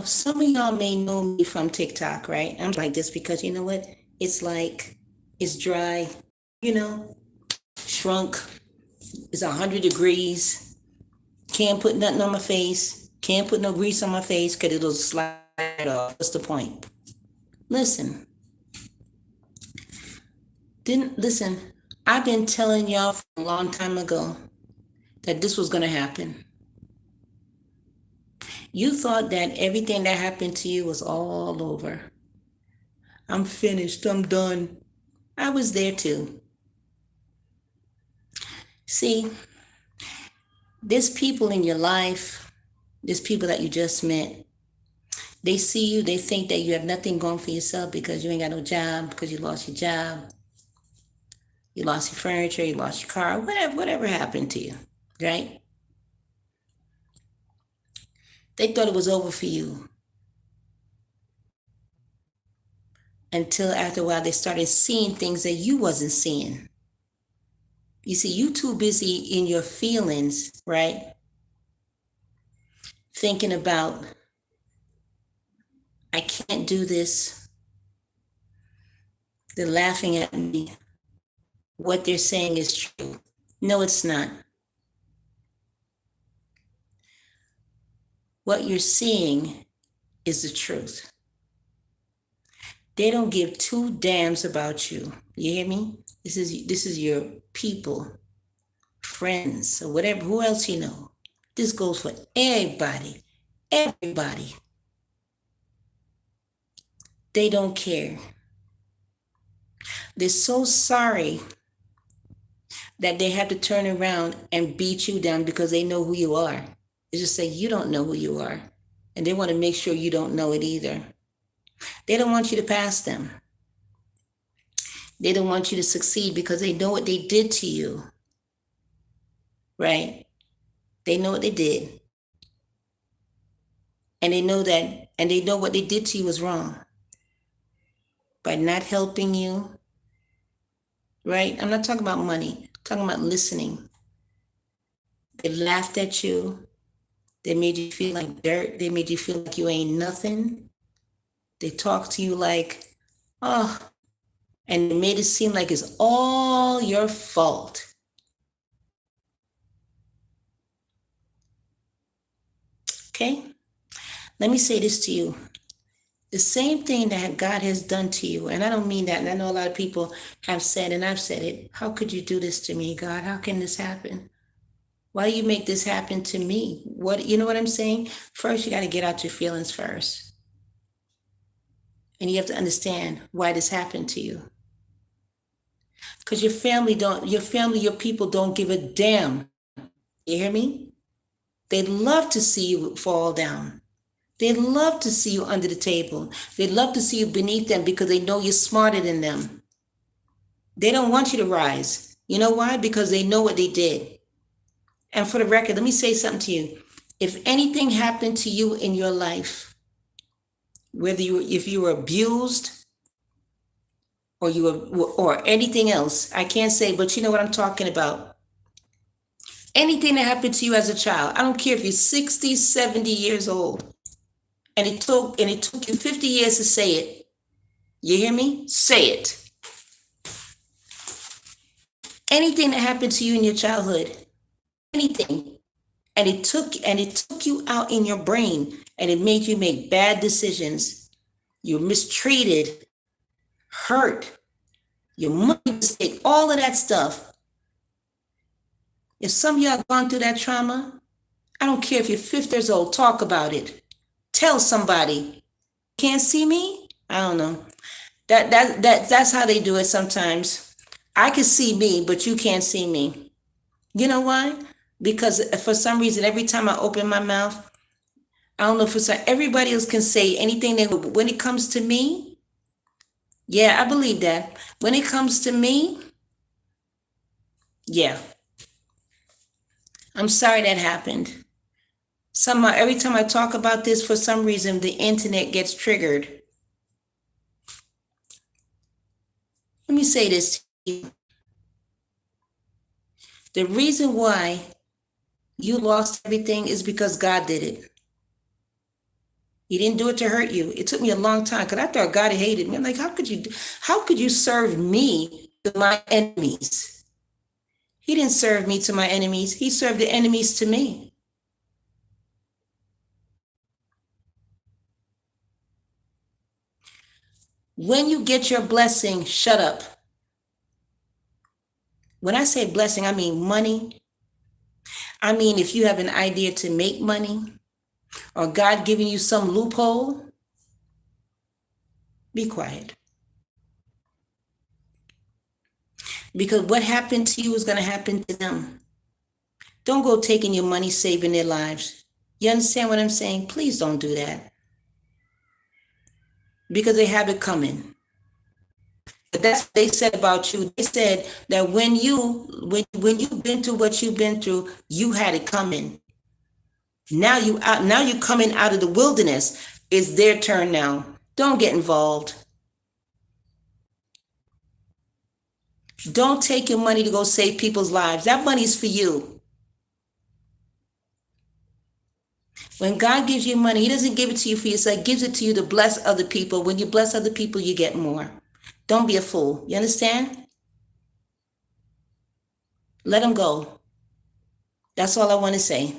some of y'all may know me from TikTok, right? I'm like this because you know what? It's like, it's dry, you know, shrunk. It's 100 degrees. Can't put nothing on my face. Can't put no grease on my face because it'll slide off. What's the point? Listen, didn't listen. I've been telling y'all from a long time ago that this was going to happen. You thought that everything that happened to you was all over. I'm finished. I'm done. I was there too. See, there's people in your life, there's people that you just met. They see you, they think that you have nothing going for yourself because you ain't got no job, because you lost your job, you lost your furniture, you lost your car, whatever happened to you, right? They thought it was over for you. Until after a while they started seeing things that you wasn't seeing. You see, you too busy in your feelings, right? Thinking about, I can't do this. They're laughing at me. What they're saying is true. No, it's not. What you're seeing is the truth. They don't give two damns about you. You hear me? This is your people, friends, or whatever, who else you know. This goes for everybody. Everybody. They don't care. They're so sorry that they have to turn around and beat you down because they know who you are. They just say you don't know who you are. And they want to make sure you don't know it either. They don't want you to pass them. They don't want you to succeed because they know what they did to you. Right? They know what they did. And they know that, and they know what they did to you was wrong. By not helping you. Right? I'm not talking about money. I'm talking about listening. They laughed at you. They made you feel like dirt. They made you feel like you ain't nothing. They talked to you like, oh, and they made it seem like it's all your fault. Okay? Let me say this to you. The same thing that God has done to you, and I don't mean that, and I know a lot of people have said, and I've said it, how could you do this to me, God? How can this happen? Why do you make this happen to me? What, you know what I'm saying? First, you got to get out your feelings first. And you have to understand why this happened to you. Because your people don't give a damn. You hear me? They'd love to see you fall down. They'd love to see you under the table. They'd love to see you beneath them because they know you're smarter than them. They don't want you to rise. You know why? Because they know what they did. And for the record, let me say something to you. If anything happened to you in your life, if you were abused or anything else, I can't say, but you know what I'm talking about. Anything that happened to you as a child, I don't care if you're 60, 70 years old, and it took you 50 years to say it. You hear me? Say it. Anything that happened to you in your childhood, anything, and it took you out in your brain, and it made you make bad decisions. You're mistreated, hurt, your money mistake, all of that stuff. If some of y'all have gone through that trauma, I don't care if you're 50 years old, talk about it. Tell somebody. Can't see me? I don't know. That's how they do it sometimes. I can see me, but you can't see me. You know why? Because for some reason, every time I open my mouth, I don't know, everybody else can say anything but when it comes to me, yeah, I believe that. When it comes to me, yeah. I'm sorry that happened. Somehow, every time I talk about this, for some reason, the internet gets triggered. Let me say this to you. The reason why you lost everything is because God did it. He didn't do it to hurt you. It took me a long time because I thought God hated me. I'm like, how could you serve me to my enemies? He didn't serve me to my enemies. He served the enemies to me. When you get your blessing, shut up. When I say blessing, I mean money. I mean, if you have an idea to make money or God giving you some loophole, be quiet. Because what happened to you is going to happen to them. Don't go taking your money, saving their lives. You understand what I'm saying? Please don't do that. Because they have it coming. But that's what they said about you. They said that when you've been through what you've been through, you had it coming. Now you're coming out of the wilderness. It's their turn now. Don't get involved. Don't take your money to go save people's lives. That money's for you. When God gives you money, he doesn't give it to you for yourself. He gives it to you to bless other people. When you bless other people, you get more. Don't be a fool. You understand? Let them go. That's all I want to say.